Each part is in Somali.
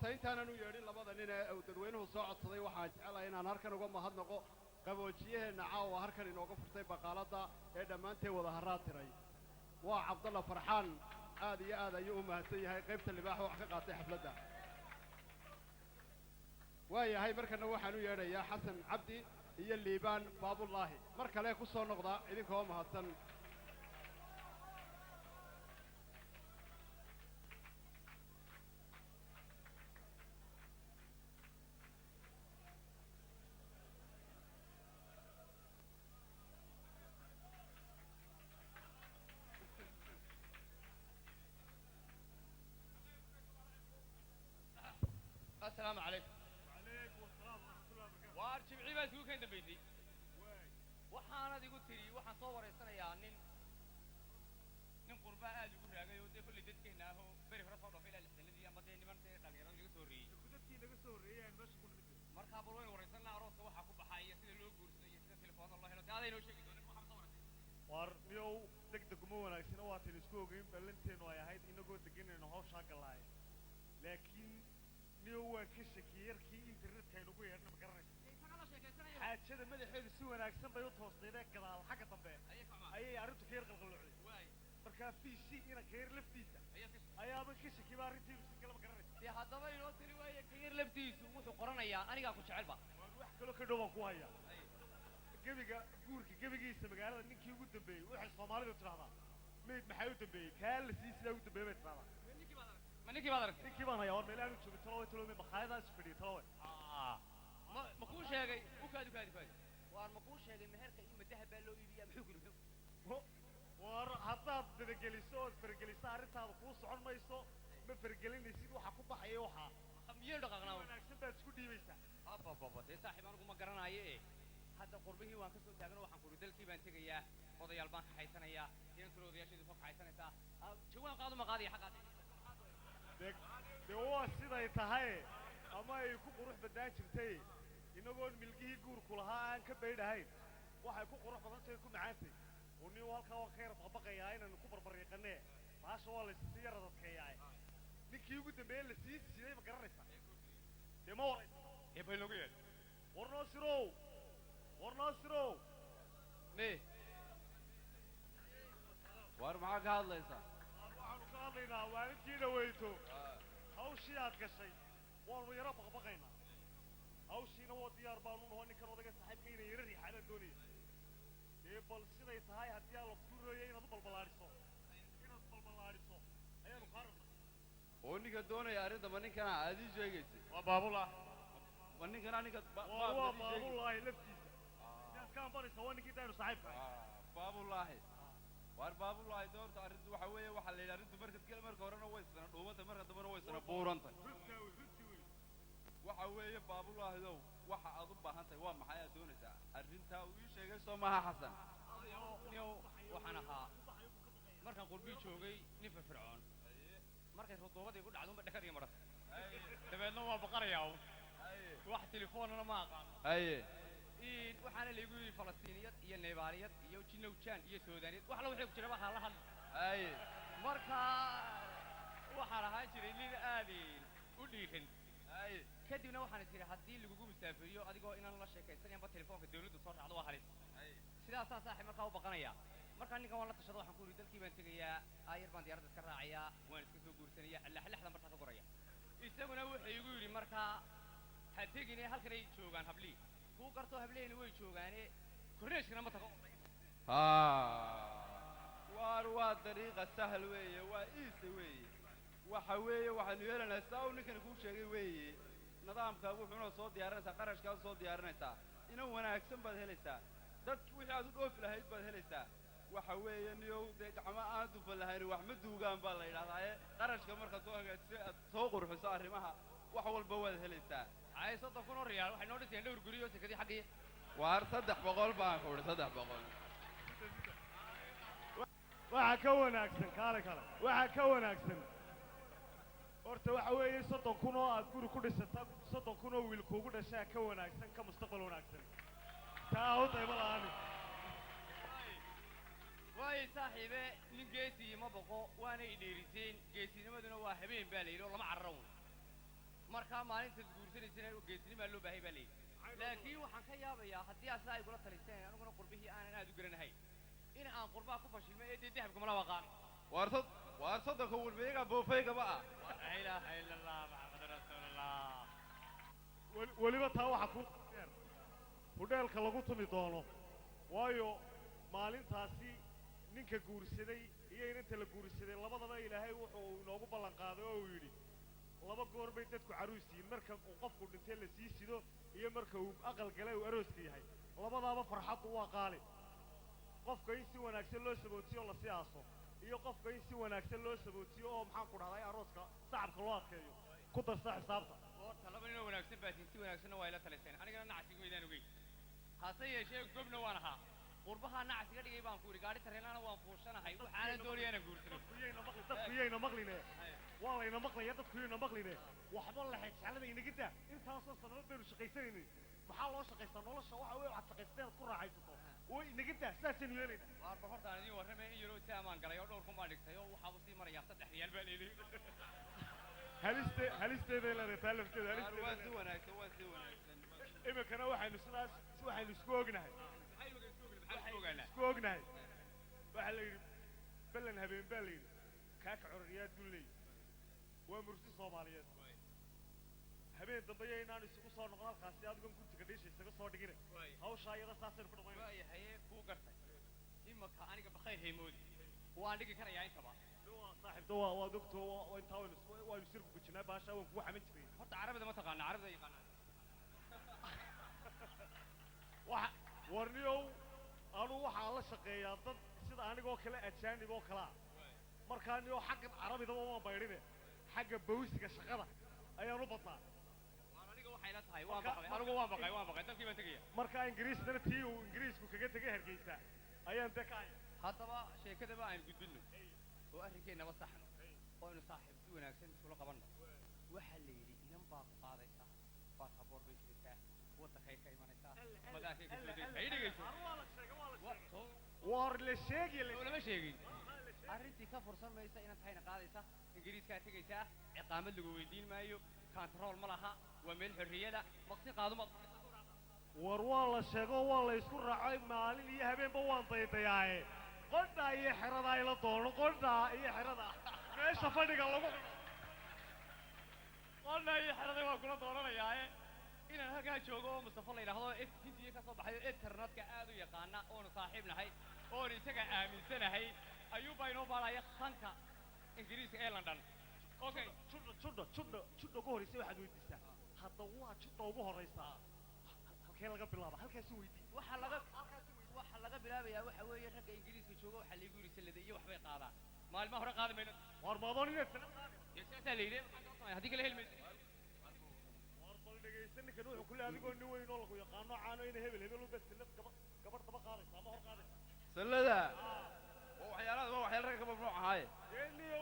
horta intaanan u yeedhin labada nin ee dadweynuhu soo codsaday waxaan jecelahay inaan halkan uga mahadnaqo qaboojiyaheenna caawa halkan inooga furtay baqaaladda ee dhammaanteen wada harraa tiray waa cabdalla farxaan aad iyo aad ayuu u mahadsan yahay qaybta libaaxa wax ka qaatay xafladda waayahay markana waxaan u yeedhayaa xasan cabdi iyo liibaan baabullaahi mar kale ku soo noqda idinkoo mahadsan السلام عليكم. وعليكم السلام ورحمة الله وبركاته. وارجع بس هو كان دبيتي. وحنا دي قلت لي وحنا صور السنة يا نين قرباء اللي يقول راجع يودي كل جد كنا هو بري فرصة ولا فيلا السنة دي أما تاني من تاني لقي رجل سوري. كنت كده سوري يعني بس كنا مثل. مركب روي ورسلنا عروس وحكوا بحاجة سيد لو جورس يسير تلفون الله هلا هذا ينوشك يقول لك محمد صور. وارنيو دق مو أنا كنا وقت نسكوجين بلنتين ويا هيد إنه قلت جينا إنه هو شغال لكن نيو كشكير كي إنترنت كانوا بيهرنا مكررين. حاجة مدحين سوى ناكسن بيوتوس لينك كذا الحاجة طبعا. أي عرفت كير قلقلوا عليه. واي. بركان في شيء هنا كير لفتيسة. أي أبغى كشكي بارتي بس كلام مكررين. في هذا ما ينوصل ويا كير لفتيس ومثل قرنا يا أنا قاعد كشعلبة. وروح كله كده بقويا. جبيجا جورك جبيجي سمعنا إنك يقول دبي وإحنا صومالي بترانا. ميت محيو دبي كهل سيس لو دبي بترانا. منك بدرك. إنك ما يا ورد ملأ شو بتلاوي من بخايدا سفري تلاوي. ما كوش هاي وكاد وأنا ما كوش هاي مهرك إيه مدها بالو يبي محوك المحوك. حتى برجليسون برجليس عرفت هذا قوس عن ما يسوى بفرجلين يصيروا حكومة حيوها. ميل دقنا. أنا أكسب تسكودي بيسا. أبا ده صاحب أنا قم قرنا إيه. هذا قربه وان كسر تاجنا وحنقول دل كي بنتي جيا هذا يلبان حيثنا يا ينكروا ذي أشياء فوق حيثنا تا شو أنا قادم مقادي حقات. ده هو السيد يتهاي أما يكون قروح بدان شرتي إنه قول ملقيه جور كلها أنك بعيد هاي واحد يكون قروح بدان يكون معانتي ونيو هالكوا خير طبقة يا هاي نكبر بريقنا ما شاء الله السيارة تكياي نكيو قد بين السيس شيء مقررسة دمور يبين لقيه ورناصرو مي war maxaa ka hadlaysaa waxaanu ka hadlaynaa waalidkii dhaweyto hawshii aad gashay waanu yaro baqbaqaynaa hawshiina waa diyaar baanu naho ninkan odaga saaxiibkayna yaro riixaadaan doonaya dee bal siday tahay haddii aan la furooyo inaad u balballaadhiso ayaanu kaa rabnaa oo ninka doonaya arrinta ma ninkana aad ii sheegaysay waa baabullah ma ninkana ninka waa baabullaahi laftiisa inaad ka ambanaysa waa ninkii daanu saaxiibka baabullaahi war baabullaahi doorta arrintu waxa weeye waxa la yidhaha arrintu marka horena way isna dhuubanta marka dambena way isna buurantay waxa weeye baabullaahidow waxa aad u baahan tahay waa maxay aad doonaysaa arrintaa uu ii sheegay soo maaha xasan waxaan ahaa markaan qurbii joogay nin firfircoon markay ruduubadii ku dhacdo ma dhakar iyo madhas dabeedna waa baqarayaa wax telefoonana ma aqaan waxaana laygu yidhi falastiiniyad iyo neebaaliyad iyo jinowjaan iyo suudaaniyad wax la wixii ku jira waxaa la hadla marka waxaan ahaan jiray nin aad u dhiiran kadibna waxaan tiri haddii lagugu musaafiriyo adigoo inaan la sheekaysanayba telefoonka dawladdu soo raacdo waa halis sidaasaa saaxiib markaa u baqanaya markaa ninkan waan la tashado waxaan ku yidhi dalkii baan tegayaa aayar baan diyaaradda iska raacayaa waan iska soo guursanaya laxdan bartaa ka goraya isaguna wuxuu igu yidhi markaa ha tegine halkanay joogaan hablii kuu gartoo hableeni way joogaane korneeshkana ma tago waar waa dariiqa sahal weeye waa iisa weeye waxa weeye waxaanu yeelanaa saa uu ninkani kuu sheegay weeye nidaamkaa wuxuuna soo diyaarinaysaa qarashkaa soo diyaarinaysaa inan wanaagsan baad helaysaa dad wixii aad u dhoofi lahayd baad helaysaa waxa weeye niyow dee gacmo aan dufan lahayn wax ma duugaan baa la yidhahdaaye qarashka markaad soo hagaajiso aad soo qurxiso arrimaha wax walba waad helaysaa ay 30,000 riyaal waxay noo dhiseen dhowr guri oo sekadii xaqii waar 300 baan ku wada 300 waxa ka wanaagsan kale waxa ka wanaagsan horta waxa weeye 30,000 oo aad guri ku dhisata 30,000 oo wiil kuugu dhashay ka wanaagsan ka mustaqbal wanaagsan taa oo tayma laani way saaxiibe nin geesi ma boqo waana idheeriseen geesinimaduna waa habeen baa la yiri lama cararo markaa maalintaad guursanaysana geesinimaa loo baahay baa leeyihi laakiin waxaan ka yaabayaa haddii aad sidaa igula taliseen aniguna qurbihii aanan aad u garanahayn in aan qurbaha ku fashilmay ee dee dahabka mala waqaan waar soddonka warbeega boofaygaba ah laa ilaaha ila allah maxamadu rasuulullah weliba taa waxaa ku dheer hudheelka lagu tumi doono waayo maalintaasi ninka guursaday iyo inanta la guursaday labadaba ilaahay wuxuu inoogu ballan qaaday oo uu yidhi laba goor bay dadku caruus yihiin marka uu qofku dhintay la sii sido iyo marka uu aqal galay uu arooska yahay labadaaba farxaddu waa qaali qofka in si wanaagsan loo sabootiyo la siyaaso iyo qofka in si wanaagsan loo sabootiyo oo maxaan ku dhahday arooska sacabka loo adkeeyo ku darsa xisaabta horta laba ninoo wanaagsan baatiin si wanaagsanna waa ila taliseen anigana nacsiga weydaan ogeyn hase yeeshee gobna waan ahaa qurbahaa nacsiga dhigay baan ku yidhi gaadhi tareenaana waan fuushanahay waxaanan doonaya inaan guursado dadku yayna maqline waa layna maqlaya dadku yayna maqline waxba la xejxalada inaga daa intaasoo sannadood baynu shaqaysanaynin maxaa loo shaqaystaa nolosha waxa wey waxaad shaqaysteen aad ku raaxaysato way inaga daa sidaasaynu yeelayna waarba hortaan idiin warramay in yaroo taamaan galay oo dhowr kun baan dhigtay oo waxaaba sii marayaa 3 riyaal baa leedahay halisteeday leedahay taa lafteeda waa si wanaagsan iminkana waxaynu isku ognahay isku ognahay waxaa la yidhi ballan habeen baa la yidhi kaaka cororiyaad buu leeyihi waa mursi soomaaliyeed habeen dambeyo inaan isugu soo noqon halkaasi adigoon gurtiga dhiisha isaga soo dhigine hawshaa iyada saasaynu ku dhamaynayna waayahaye kuu gartay imanka aniga bakayr haymoodi waan dhigi karayaa intaba saaxiibta waa dogto intaa waynu sirku gujinaa baashaa waan kugu xaman jiray horta carabida ma taqaana carabida yaqaanaa warniyow anuu waxaa la shaqeeyaa dad sida anigoo kale ajaanib oo kalea markaa niyoo xagga carabidaba waan baydhine xagga bawsiga shaqada ayaan u badnaa aniga waxay la tahay waan baqay anigu waan baqay dalkii baan tegaya markaa ingiriisdana tii uu ingiriisku kaga tegay hargeysa ayaan dee ka haya haddaba sheekadaba aynu gudbinno oo arrinkeennaba saxno oo aynu saaxiib si wanaagsan isula qabanno waxaa la yidhi inan baa ku qaadaysa baasaboor bay sidataa waddankay ka imanaysaa madaakay ka soo degaysaa ay dhegayso war la sheegi lama sheegin arrintii ka fursan maysa inan tahayna qaadaysa ingiriiskaa tegaysaa ciqaamad lagu weydiin maayo kantarool ma laha waa meel xorriyada maqsi qaaduma war waa la sheego waa la isku raacay maalin iyo habeenba waan daydayaaye qodhaa iyo xeradaa ila doono qodhaa iyo xerada meesha fadhiga lagu qodhaa iyo xeraday waan kula doonanayaaye inaan halkaa joogo oo mustafa la yidhaahdo hindiya ka soo baxayo internetka aad u yaqaana oonu saaxiib nahay oon isaga aaminsanahay ayuubaa inoo baadhaya khanka ingiriiska ee london okay judha ugu horraysa waxaad weydiisaa hadda waa judha ugu horraysaa halkee laga bilaaba halkaasi weydii waxaa laga bilaabayaa waxa weeye ragga ingiriiska jooga waxaa laygu yidhi sallada iyo waxbay qaadaan maalmaha hore qaadi mayno war maadoon inaad sala qaadi saasaa la yidhi haddii kale heli mayso war bal dhegaysan ninkan wuxuu ku leeyahay adigoo nin weyn oo lagu yaqaano caano ina hebel u bes sallad gabadh daba qaadaysa ama hor qaadaysa sallada waa waxyaala ragga ka mamnuuc ahaaye niyo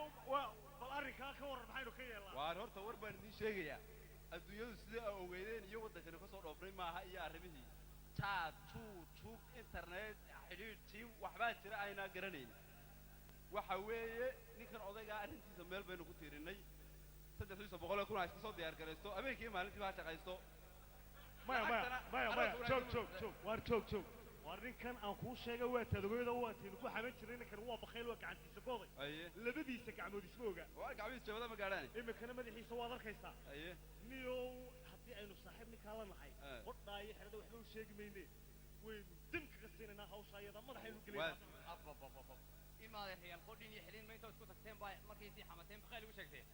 bal arrinkaa ka warran maxaynu ka yeelnaa waan horta war baan idiin sheegayaa adduunyadu sidai a ogeydeen iyo waddankani ka soo dhoofnay maaha iyo arrimihii jaad juug internet xidhiidh tiim waxbaa jira aynaa garanaynin waxa weeye ninkan odaygaa arrintiisa meel baynu ku tiirinnay 300 kun iska soo diyaar garaysto habeenkii maalintii baa shaqaysto maya joog war ninkan aan kuu sheegay waa tadogooda waataynu ku xaman jirnay ninkan waa bakayl waa gacantiisa gooday labadiisa gacmood isma oga waa gacmihiisa jabada ma gaadhaan iminkana madaxiisa waad arkaysaa niyow haddii aynu saaxiib ninkaa la nahay qodhaa iyo xerada waxba u sheegi mayne waynu dim kaga siinaynaa hawsha ayada madaxaynu gelinaa imaade reyaal qodhin iyo xidhin ma intaad isku tagteen baa markaysii xamateen bakayl ugu sheegteen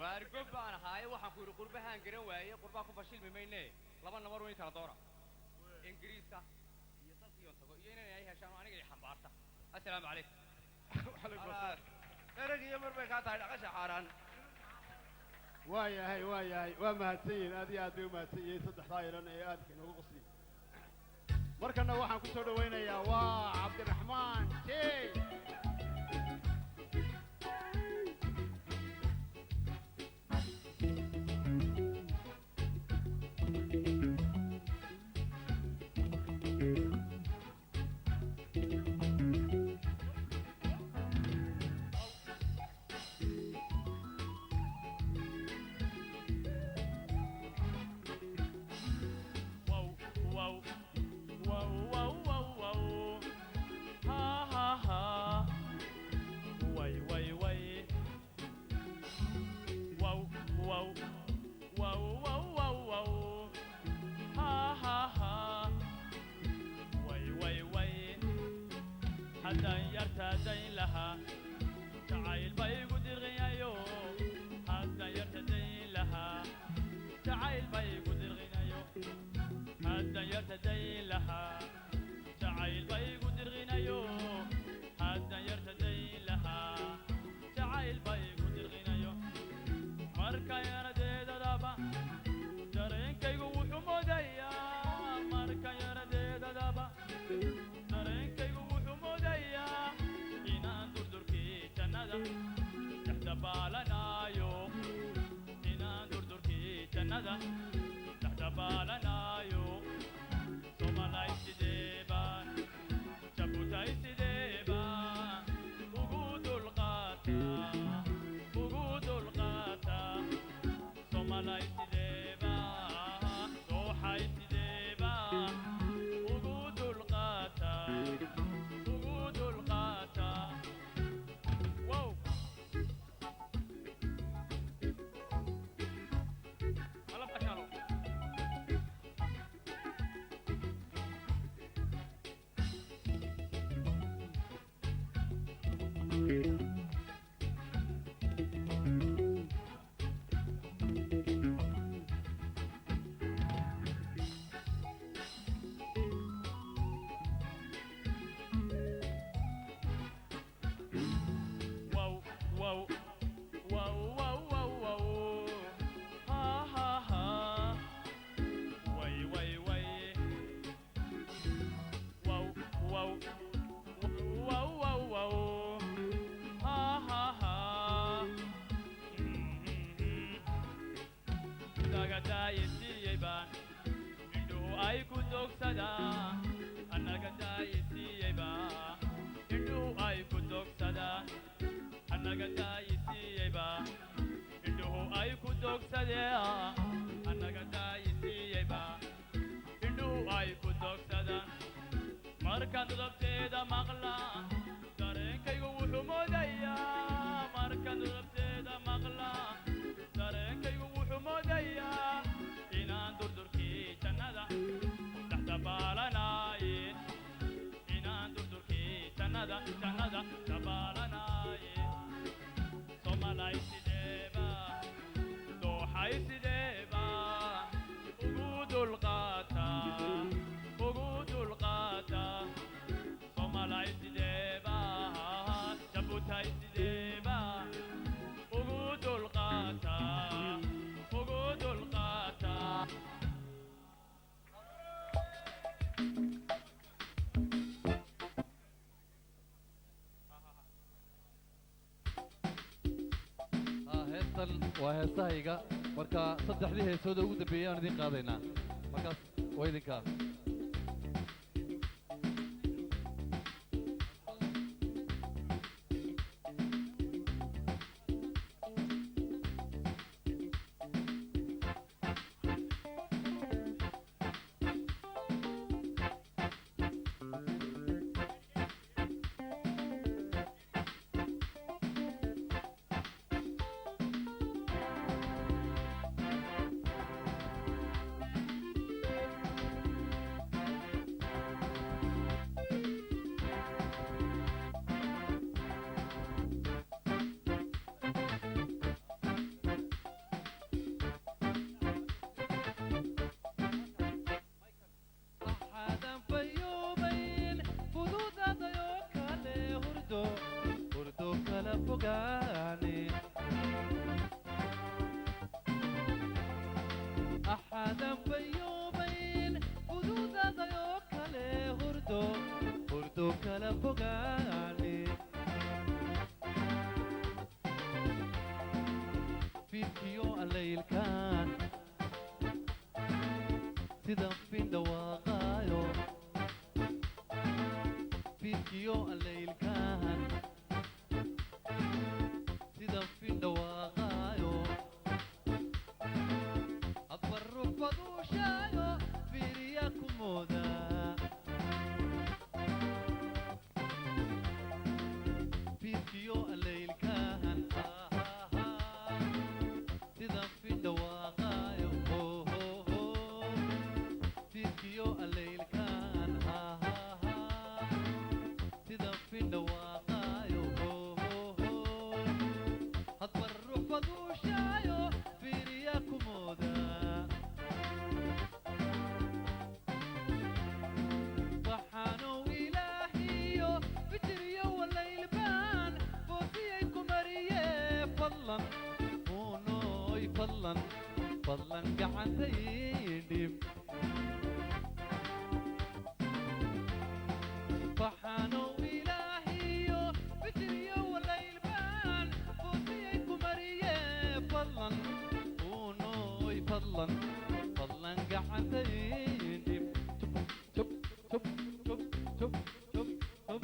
waar gob baan ahaaye waxaan ku yidhi qurbahaan garan waaye qurbaa ku fashilmi mayne laba namar weyn kala doora ingiriiska iyo dalkiion tago iyo inay ay heshaan oo aniga i xambaarta assalaamu calaykum ereg iyo mar bay kaa tahay dhaqasha xaaraan waayahay waa mahadsan yihiin aad iyo aad bay u mahadsan yihiin saddexdaa ilan ee aadka inoogu qosliy markana waxaan ku soo dhawaynayaa waa cabdiraxmaan jey haddaan yartaadayn lahaa jacayl bay igu dirqinayo haddaan yartadayn lahaa jacayl bay igu dirqinayo haddaan yartadayn lahaa jacayl bay igu dirqinayo haddaan yartadayn lahaa jacayl bay igu dirqinayo marka yaradeedadaba dareenkaygu wuxuu moodayaa marka yaradeedadaba dareenkaygu wuxuu moodayaa inaan durdurkii jannada dhex dabaalanaayo inaan durdurkii jannada dhex dabaalanaayo somalay sidee baan jabutay sidee baan ugu dulqaataa somalay sidee baan dooxay sidee baan ugu dulqaataa wow malab qashalo wow wow wow wow wow wow ha ha ha way way way wow wow wow wow wow ha ha ha dagadayisiyey baan indhuhu ay ku dogsadaan annaga daayisiyey baan indhuhu ay ku dogsadaan annaga daayisiyey baan indhuhu ay ku dogsadeen annaga daayisiyey baan indhuhu ay ku dogsadaan markaan dudabteeda maqlaa dareenkaygu wuxuu moodayaa markaan dudabteeda maqlaa dareenkaygu wuxuu moodayaa inaan durdurkii jannada dhex dabaalanaaye inaan durdurkii jannada dabaalanaaye somalay sidee baan dooxay sidee baan ugu dulqaataa somalay sidee baan jabutay sidee baan ugu dulqaataa heestan waa heesahayga marka saddexdii heesooda ugu dambeeyay aan idin qaadaynaa markaas waa idinkaa fadlan gacantaydiib waxaanow ilaahiyo fitriyo walaylbaan foosiyay ku mariye fadlan uunooy fadlan fadlan gacantaydiib tub tub tub tub tub tub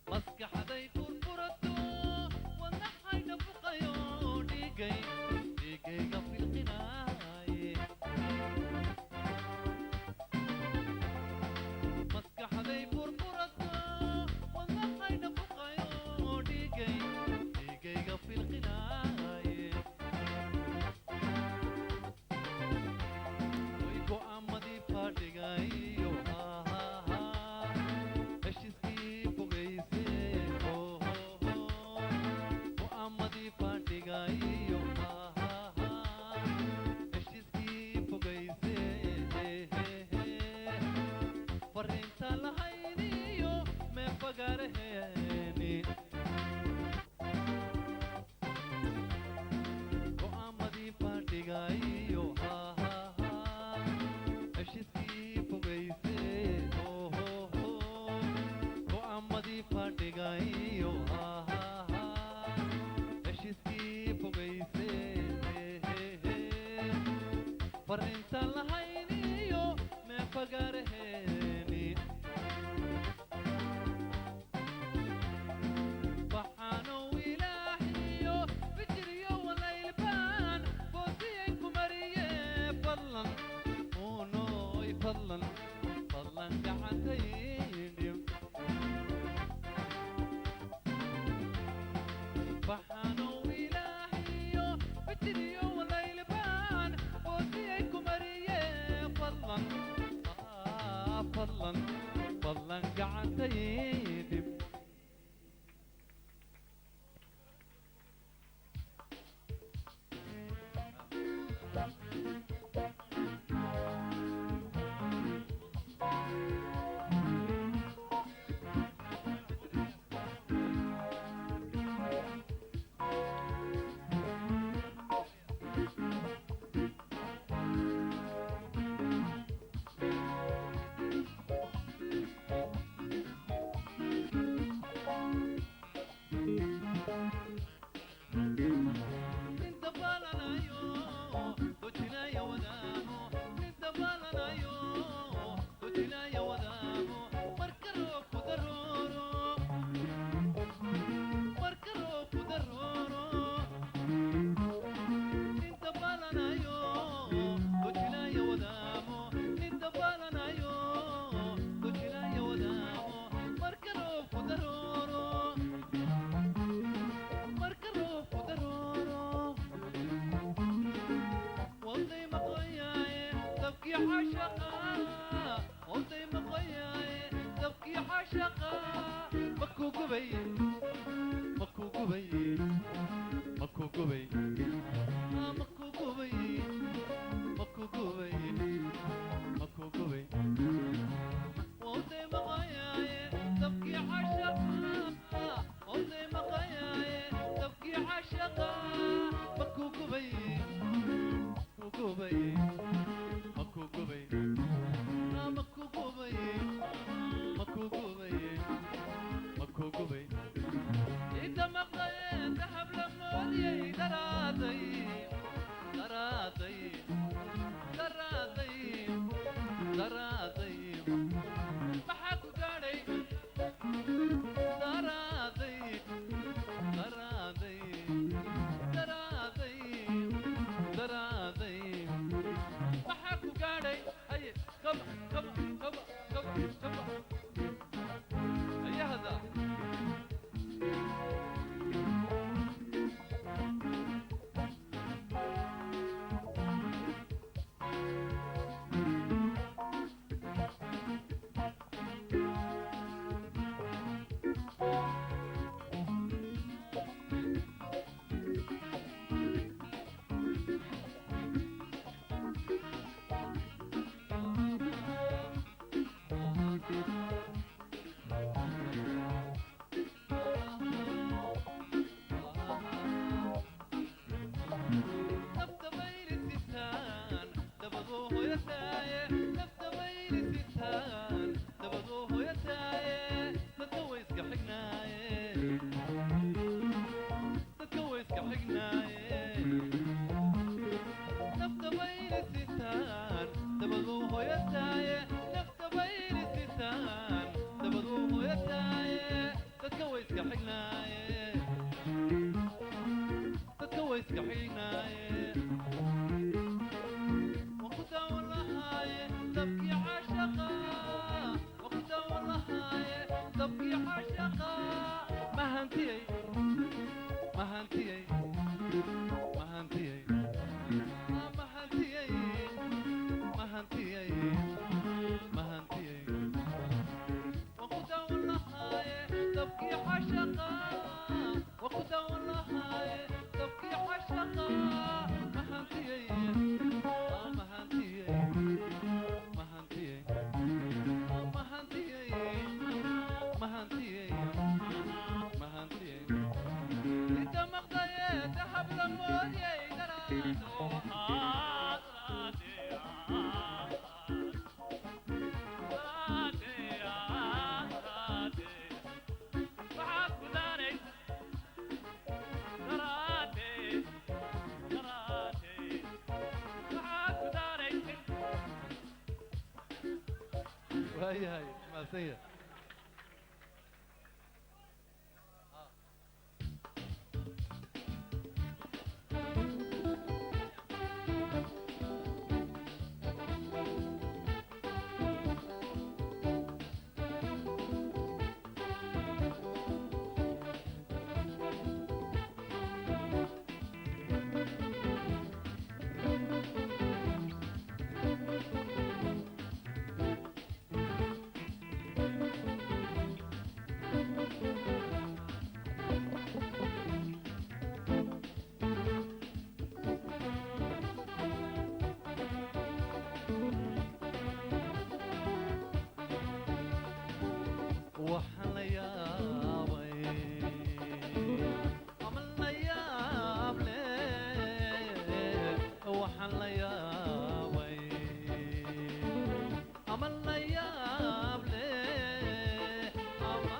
maskaxday furfurato wadnaxayna buqayo dhiigayga filqinaaye maskaxday furfurato wadnaxayna buqayo dhiigayga filqinaaye way go'aamadii fadhigayo heshiiskii fogayse go'aamadii fadhigayo heshiiskii fogayse fariinta lahayniyo mee fagaaraheeni go'aamadii fadhigayo heshiiskii fogayse go'aamadii fadhigayo heshiiskii fogayse fariinta lahayniyo mee fagaaraheeni waxaanow ilaahiyo fitriyo walaylbaan foosiyay ku mariye fadlan uunooy fadlan fadlan gacantaydiib waxaanow ilaahiyo fitriyo walaylbaan foosiyay ku mariye fadlan fadlan fadlan gacantaydiib inta balanayo dojinaya wadaago inta balanayo dojinaya wadaago marka roobku darooro marka roobku darooro inta balanayo dojinaya wadaago inta balanayo dojinaya wadaago marka roobku darooro marka roobku darooro waday maqoyaaye dabkii cashaqa waday maqoyaaye dabkii cashaqa makuu gubaye makuu gubaye makuu gubaye makuu gubaye makuu gubaye makuu gubaye waday maqoyaaye dabkii cashaqa waday maqoyaaye dabkii cashaqa makuu gubaye makuu gubaye makuu gubaye makuu gubaye makuu gubaye makuu gubaye inta maqleen dahab la moodiyey daraa waayahay mahadsan yahay waxaan la yaabay ama la yaab leh waxaan la yaabay ama la yaab leh ama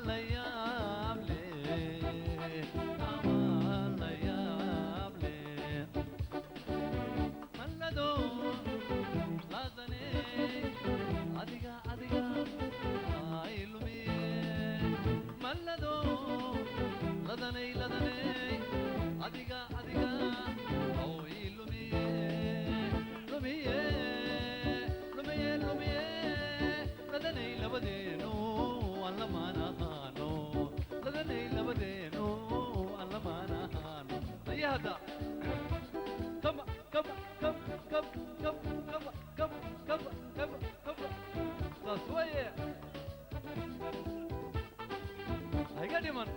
la yaab leh ama la yaab leh mallado laadane adiga adiga ay lumiye mallado ladanay ladanay adiga adiga oo ii lumiye lumiye lumiye lumiye ladanay labadeenu aan lamaanahaano ladanay labadeenu aan lamaanahaano ayahada kama kama kama kama kama kama kama kama kama kama saas waye هيقدمن